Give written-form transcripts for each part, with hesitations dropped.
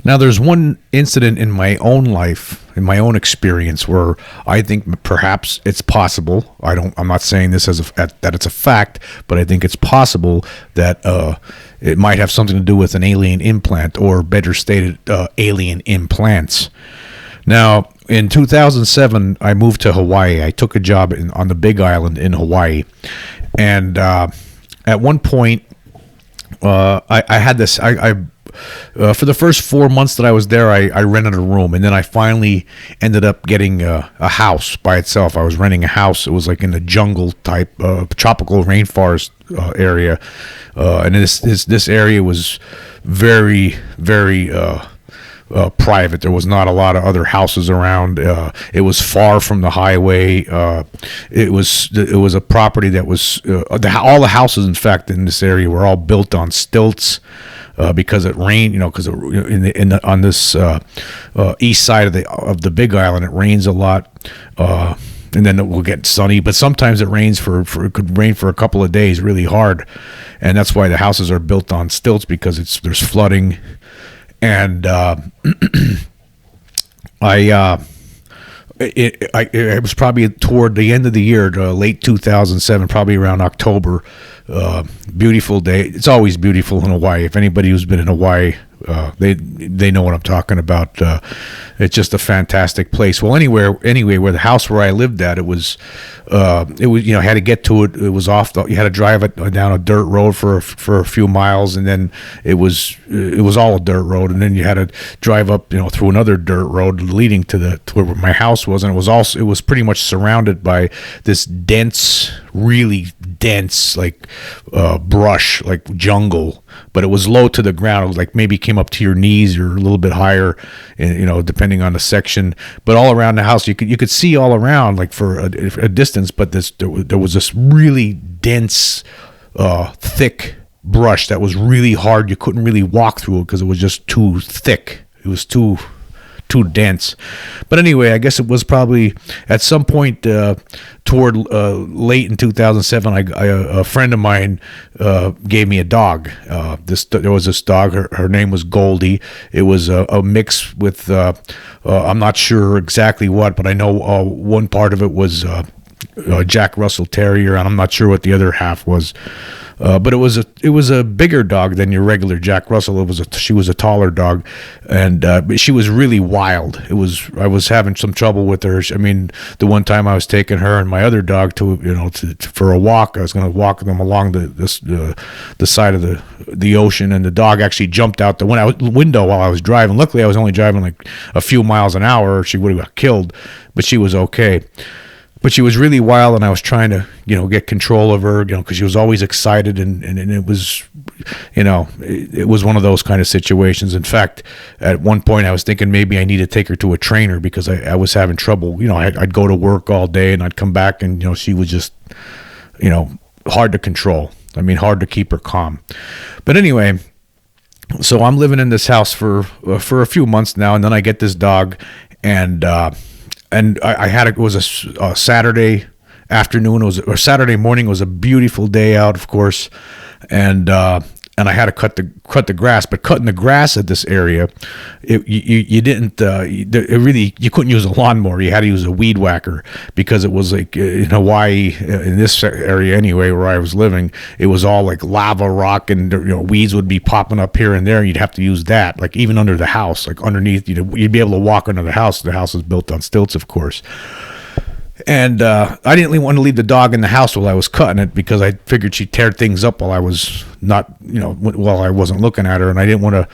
Now, there's one incident in my own life, in my own experience, where I think perhaps it's possible. I'm not saying this that it's a fact, but I think it's possible that it might have something to do with an alien implant, or better stated, alien implants. Now, in 2007, I moved to Hawaii. I took a job on the Big Island in Hawaii, and at one point, I had this. For the first 4 months that I was there, I rented a room, and then I finally ended up getting a house by itself. I was renting a house. It was like in the jungle type, tropical rainforest area, and this area was very, very private. There was not a lot of other houses around. It was far from the highway. It was a property that was all the houses, in fact, in this area were all built on stilts. Because it rained, because on this east side of the Big Island, it rains a lot, and then it will get sunny. But sometimes it rains it could rain for a couple of days, really hard, and that's why the houses are built on stilts, because there's flooding, and it was probably toward the end of the year, late 2007, probably around October. Beautiful day. It's always beautiful in Hawaii. If anybody who's been in Hawaii, they know what I'm talking about. It's just a fantastic place. Well, anyway, where the house where I lived at, it was had to get to it. It was you had to drive it down a dirt road for a few miles, and then it was all a dirt road, and then you had to drive up through another dirt road leading to where my house was, and it was pretty much surrounded by this really dense brush, like jungle, but it was low to the ground. It was like maybe came up to your knees or a little bit higher, and depending on the section. But all around the house, you could see all around, like for a distance. But there was this really dense, thick brush that was really hard. You couldn't really walk through it because it was just too thick. It was too dense. But anyway, I guess it was probably at some point toward late in 2007, a friend of mine gave me a dog. There was this dog. Her name was Goldie. It was a mix with I'm not sure exactly what, but I know one part of it was Jack Russell Terrier, and I'm not sure what the other half was. But it was a bigger dog than your regular Jack Russell. She was a taller dog, and but she was really wild. I was having some trouble with her. I mean, the one time I was taking her and my other dog for a walk. I was going to walk them along the side of the ocean, and the dog actually jumped out the window while I was driving. Luckily, I was only driving like a few miles an hour, or she would have got killed, but she was okay. But she was really wild, and I was trying to, get control of her, because she was always excited, and it was, it was one of those kind of situations. In fact, at one point I was thinking maybe I need to take her to a trainer because I was having trouble. I'd go to work all day and I'd come back and, she was just, hard to control. I mean, hard to keep her calm. But anyway, so I'm living in this house for a few months now, and then I get this dog, and it was a Saturday afternoon, or Saturday morning. It was a beautiful day out, of course, and I had to cut the grass. But cutting the grass at this area, you couldn't use a lawnmower. You had to use a weed whacker, because it was like in Hawaii, in this area anyway, where I was living, it was all like lava rock, and weeds would be popping up here and there. And you'd have to use that, like even under the house, like underneath. You'd be able to walk under the house. The house is built on stilts, of course. And I didn't really want to leave the dog in the house while I was cutting it, because I figured she'd tear things up while I was while I wasn't looking at her, and I didn't want to,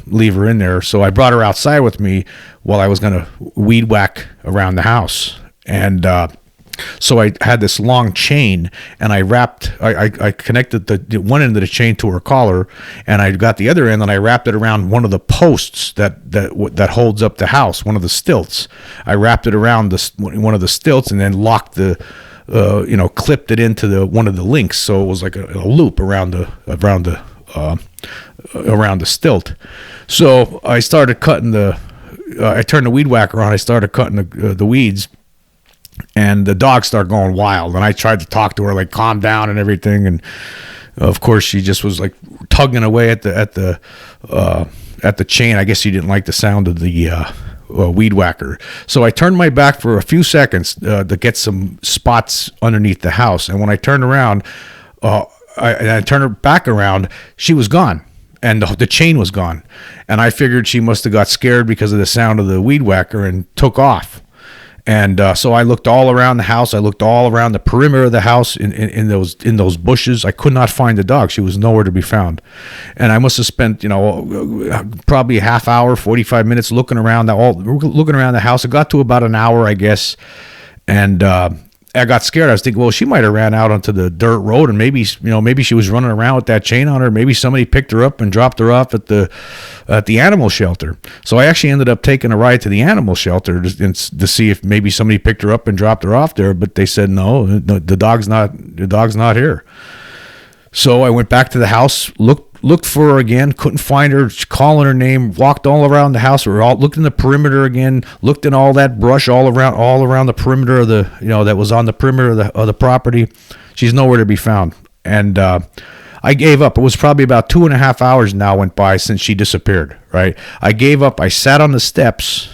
leave her in there. So I brought her outside with me while I was going to weed whack around the house. And so I had this long chain, and I connected the one end of the chain to her collar, and I got the other end, and I wrapped it around one of the posts that holds up the house, one of the stilts. I wrapped it around one of the stilts, and then locked clipped it into one of the links, so it was like a loop around the around the stilt. So I started cutting I turned the weed whacker on. I started cutting the weeds, and the dog started going wild. And I tried to talk to her, like, calm down and everything. And of course, she just was like tugging away at the chain. I guess she didn't like the sound of the weed whacker. So I turned my back for a few seconds to get some spots underneath the house. And when I turned around, I turned her back around, she was gone. And the chain was gone. And I figured she must have got scared because of the sound of the weed whacker and took off. And so I looked all around the house. I looked all around the perimeter of the house in those bushes. I could not find the dog. She was nowhere to be found. And I must have spent, probably a half hour, 45 minutes looking around the house. It got to about an hour, I guess. And I got scared. I was thinking, well, she might have ran out onto the dirt road, and maybe she was running around with that chain on her. Maybe somebody picked her up and dropped her off at the animal shelter. So I actually ended up taking a ride to the animal shelter to see if maybe somebody picked her up and dropped her off there. But they said no, the dog's not here. So I went back to the house, looked for her again, couldn't find her, calling her name, walked all around the house, looked in the perimeter again, looked in all that brush all around the perimeter of the, that was on the perimeter of the property. She's nowhere to be found. And I gave up. It was probably about 2.5 hours now went by since she disappeared, right? I gave up. I sat on the steps,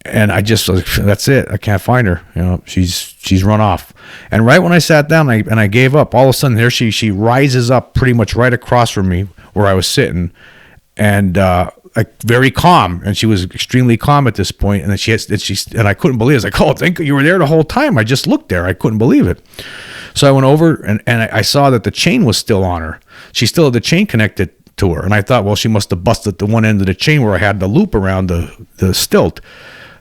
and I just, that's it. I can't find her. She's run off. And right when I sat down and I gave up, all of a sudden there she rises up pretty much right across from me where I was sitting, and very calm. And she was extremely calm at this point. And then and I couldn't believe it. I was like, oh, thank you were there the whole time. I just looked there. I couldn't believe it. So I went over and I saw that the chain was still on her. She still had the chain connected to her. And I thought, well, she must have busted the one end of the chain where I had the loop around the stilt.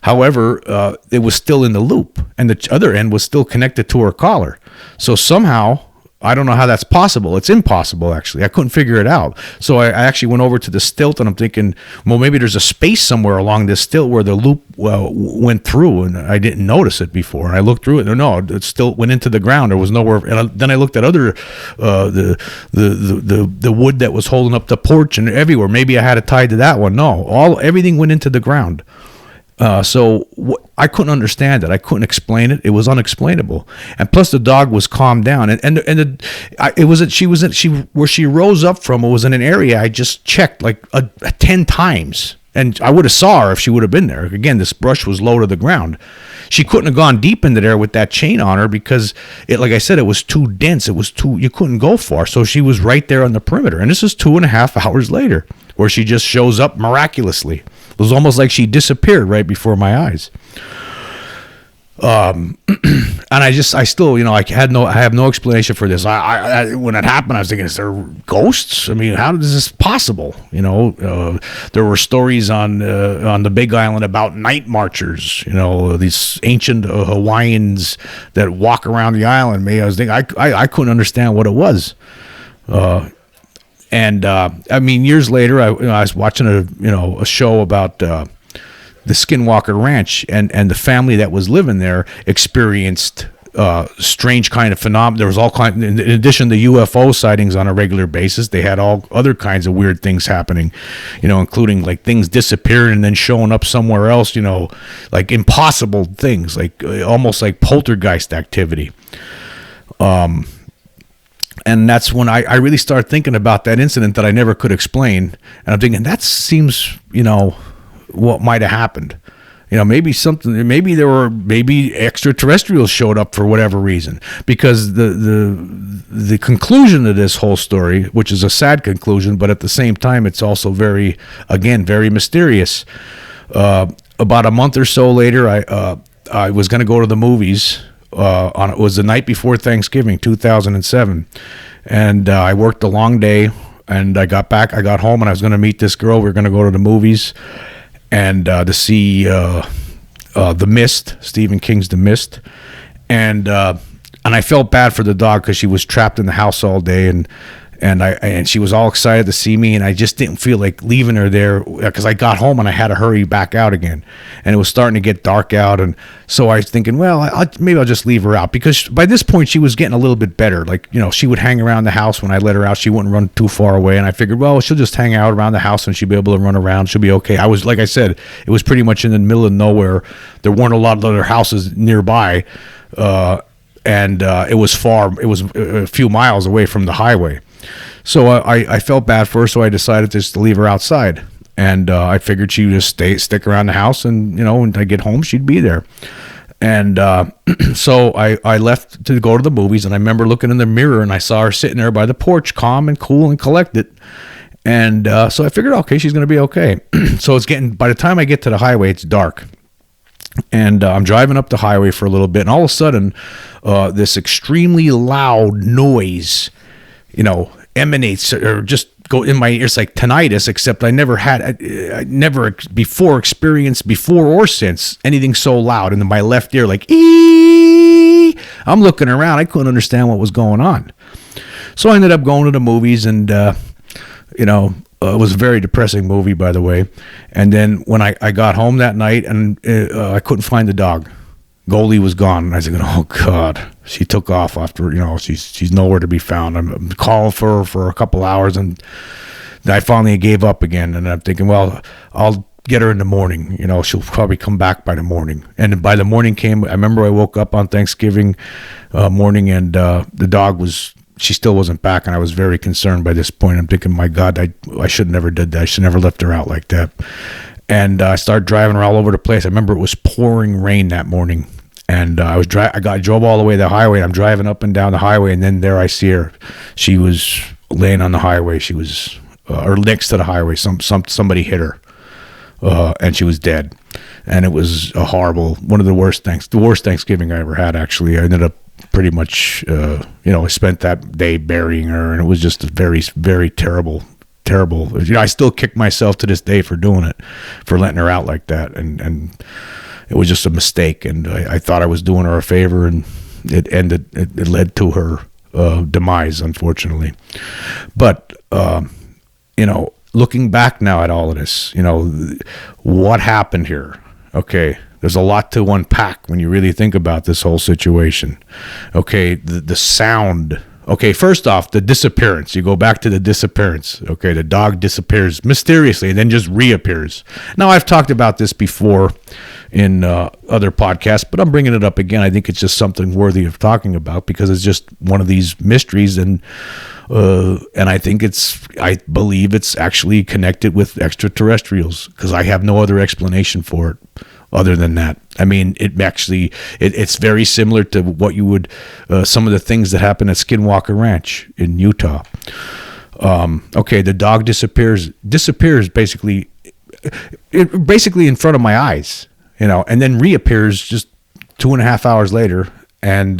However, it was still in the loop, and the other end was still connected to her collar. So somehow, I don't know how that's possible. It's impossible, actually. I couldn't figure it out. So I actually went over to the stilt, and I'm thinking, well, maybe there's a space somewhere along this stilt where the loop went through, and I didn't notice it before. And I looked through it, and no, it still went into the ground. There was nowhere. And then I looked at the wood that was holding up the porch and everywhere. Maybe I had it tied to that one. No, everything went into the ground. I couldn't understand it. I couldn't explain it. It was unexplainable. And plus, the dog was calmed down. Where she rose up from. It was in an area I just checked like 10 times, and I would have saw her if she would have been there. Again, this brush was low to the ground. She couldn't have gone deep into there with that chain on her because like I said, it was too dense. You couldn't go far. So she was right there on the perimeter. And this is 2.5 hours later, where she just shows up miraculously. It was almost like she disappeared right before my eyes. And I still, I have no explanation for this. I when it happened, I was thinking, is there ghosts? I mean, how is this possible? There were stories on the Big Island about night marchers. These ancient Hawaiians that walk around the island. I was thinking, I couldn't understand what it was. Years later, I was watching a show about the Skinwalker Ranch, and the family that was living there experienced strange kind of phenomena. There was all kind, in addition to UFO sightings on a regular basis, they had all other kinds of weird things happening, including like things disappearing and then showing up somewhere else, like impossible things, like almost like poltergeist activity. And that's when I really started thinking about that incident that I never could explain. And I'm thinking, that seems, what might have happened. Maybe extraterrestrials showed up for whatever reason. Because the conclusion of this whole story, which is a sad conclusion, but at the same time, it's also very mysterious. About a month or so later, I was going to go to the movies. It was the night before Thanksgiving, 2007, and I worked a long day, and I got home, and I was going to meet this girl. We were going to go to the movies, and to see The Mist, Stephen King's The Mist, and I felt bad for the dog because she was trapped in the house all day, and and she was all excited to see me, and I just didn't feel like leaving her there because I got home and I had to hurry back out again, and it was starting to get dark out, and so I was thinking, well, maybe I'll just leave her out, because by this point she was getting a little bit better. Like, she would hang around the house when I let her out. She wouldn't run too far away, and I figured, well, she'll just hang out around the house and she'll be able to run around. She'll be okay. I was, like I said, it was pretty much in the middle of nowhere. There weren't a lot of other houses nearby, and it was far. It was a few miles away from the highway. So I felt bad for her, so I decided just to leave her outside. And I figured she would just stick around the house, and, when I get home, she'd be there. And so I left to go to the movies, and I remember looking in the mirror, and I saw her sitting there by the porch, calm and cool and collected. And so I figured, okay, she's going to be okay. So by the time I get to the highway, it's dark. And I'm driving up the highway for a little bit, and all of a sudden, this extremely loud noise, emanates or just go in my ears like tinnitus, except I never before experienced before or since anything so loud in my left ear, like ee! I'm looking around, I couldn't understand what was going on. So I ended up going to the movies, and it was a very depressing movie, by the way. And then when I got home that night, and I couldn't find the dog. Goldie was gone. And I was thinking, oh God, she took off after, she's nowhere to be found. I'm calling for her for a couple hours, and I finally gave up again. And I'm thinking, well, I'll get her in the morning. She'll probably come back by the morning. And by the morning came, I remember I woke up on Thanksgiving morning, and the dog she still wasn't back, and I was very concerned by this point. I'm thinking, my God, I should have never did that. I should never left her out like that. And I started driving her all over the place. I remember it was pouring rain that morning, and I drove all the way to the highway. I'm driving up and down the highway, and then there I see her. She was laying on the highway. She was, or next to the highway. Somebody hit her, and she was dead. And it was a horrible, one of the worst Thanksgiving I ever had. Actually, I ended up pretty much, I spent that day burying her, and it was just a very, very terrible. I still kick myself to this day for doing it, for letting her out like that, and it was just a mistake, and I thought I was doing her a favor, and it led to her demise, unfortunately. But looking back now at all of this, what happened here? Okay, there's a lot to unpack when you really think about this whole situation. Okay, the sound. Okay, first off, the disappearance. You go back to the disappearance. Okay, the dog disappears mysteriously and then just reappears. Now, I've talked about this before in other podcasts, but I'm bringing it up again. I think it's just something worthy of talking about, because it's just one of these mysteries, and I believe it's actually connected with extraterrestrials, because I have no other explanation for it other than that. I mean, it's very similar to what you would, some of the things that happen at Skinwalker Ranch in Utah. Okay, the dog disappears basically in front of my eyes, and then reappears just 2.5 hours later. And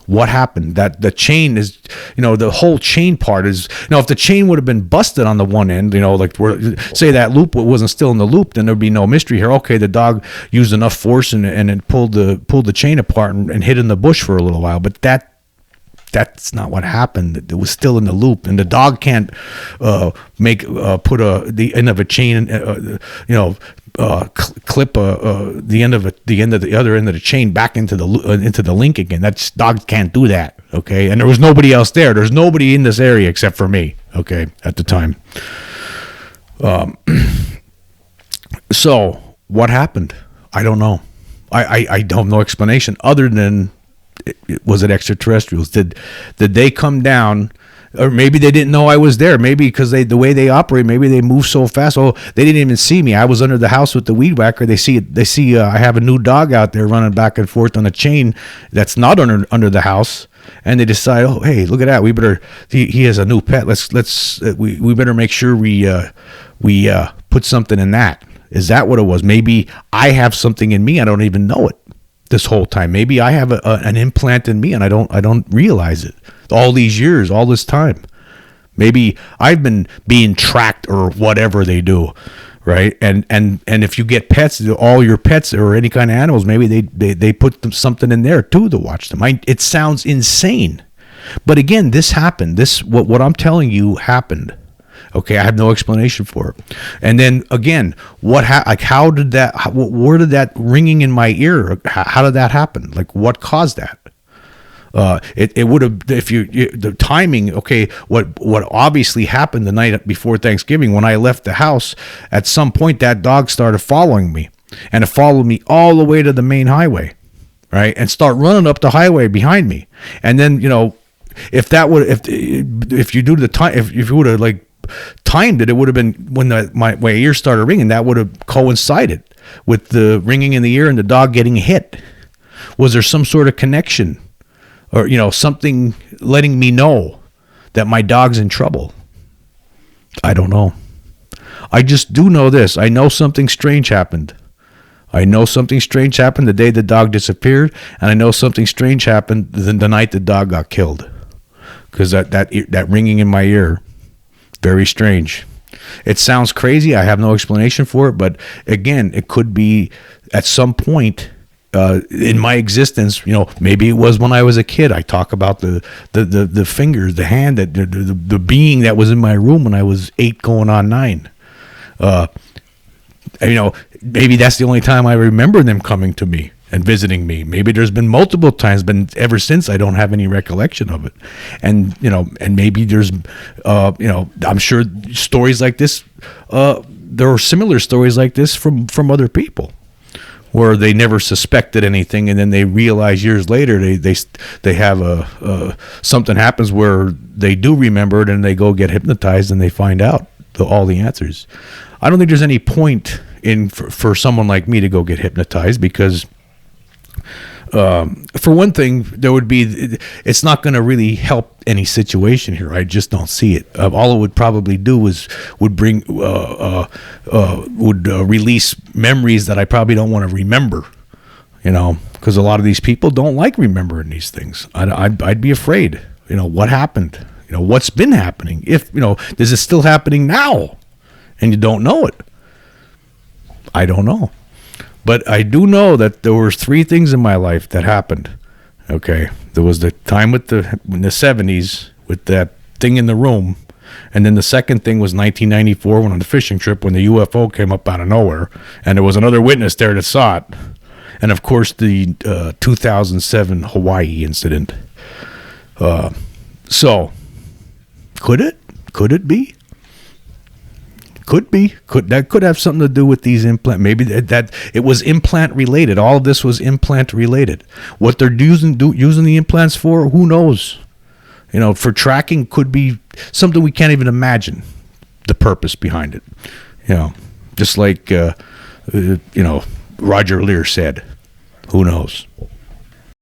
what happened? That the chain is, the whole chain part is, if the chain would have been busted on the one end, say that loop wasn't still in the loop, then there'd be no mystery here. Okay, the dog used enough force and it pulled the chain apart and hid in the bush for a little while, but that's not what happened. It was still in the loop, and the dog can't put the end of a chain, clip the end of the other end of the chain back into the link again. That dog can't do that. Okay, and there was nobody else there. There's nobody in this area except for me. Okay, at the time. So what happened? I don't know. I don't have no explanation other than, was it extraterrestrials? Did they come down, or maybe they didn't know I was there? Maybe because the way they operate, maybe they move so fast. Oh, they didn't even see me. I was under the house with the weed whacker. They see I have a new dog out there running back and forth on a chain that's not under the house, and they decide, oh, hey, look at that. We better. He has a new pet. We better make sure we put something in that. Is that what it was? Maybe I have something in me. I don't even know it. This whole time, maybe I have an implant in me and I don't realize it. All these years, all this time, maybe I've been being tracked or whatever they do, right? And if you get pets, all your pets or any kind of animals, maybe they put something in there too to watch them. It sounds insane, But again, this happened. What I'm telling you happened. Okay, I have no explanation for it. And then again, how did that? Where did that ringing in my ear? How did that happen? Like, what caused that? It would have, the timing. Okay, what obviously happened the night before Thanksgiving when I left the house. At some point, that dog started following me, and it followed me all the way to the main highway, right, and start running up the highway behind me. And then if you do the time, if you would have like timed it, it would have been when my ear started ringing. That would have coincided with the ringing in the ear and the dog getting hit. Was there some sort of connection, or something letting me know that my dog's in trouble? I don't know. I just do know this. I know something strange happened. I know something strange happened the day the dog disappeared, and I know something strange happened the night the dog got killed. Because that ringing in my ear, very strange. It sounds crazy. I have no explanation for it, but again, it could be at some point in my existence. Maybe it was when I was a kid. I talk about the fingers, the hand, the being that was in my room when I was 8 going on 9. Maybe that's the only time I remember them coming to me and visiting me. Maybe there's been multiple times, but ever since I don't have any recollection of it. And and maybe there's I'm sure stories like this, there are similar stories like this from other people, where they never suspected anything, and then they realize years later they have something happens where they do remember it, and they go get hypnotized and they find out all the answers. I don't think there's any point for someone like me to go get hypnotized, because for one thing, it's not going to really help any situation here. I just don't see it. All it would probably do would release memories that I probably don't want to remember, because a lot of these people don't like remembering these things. I'd be afraid, what happened, what's been happening, if, is it still happening now and you don't know it? I don't know. But I do know that there was 3 things in my life that happened. Okay, there was the time in the 70s with that thing in the room, and then the second thing was 1994 when on the fishing trip when the UFO came up out of nowhere, and there was another witness there that saw it, and of course the 2007 Hawaii incident. So, could it be? Could be. Could have something to do with these implant. Maybe that it was implant related. All of this was implant related. What they're using the implants for, who knows? For tracking, could be something we can't even imagine the purpose behind it. Just like Roger Lear said, who knows?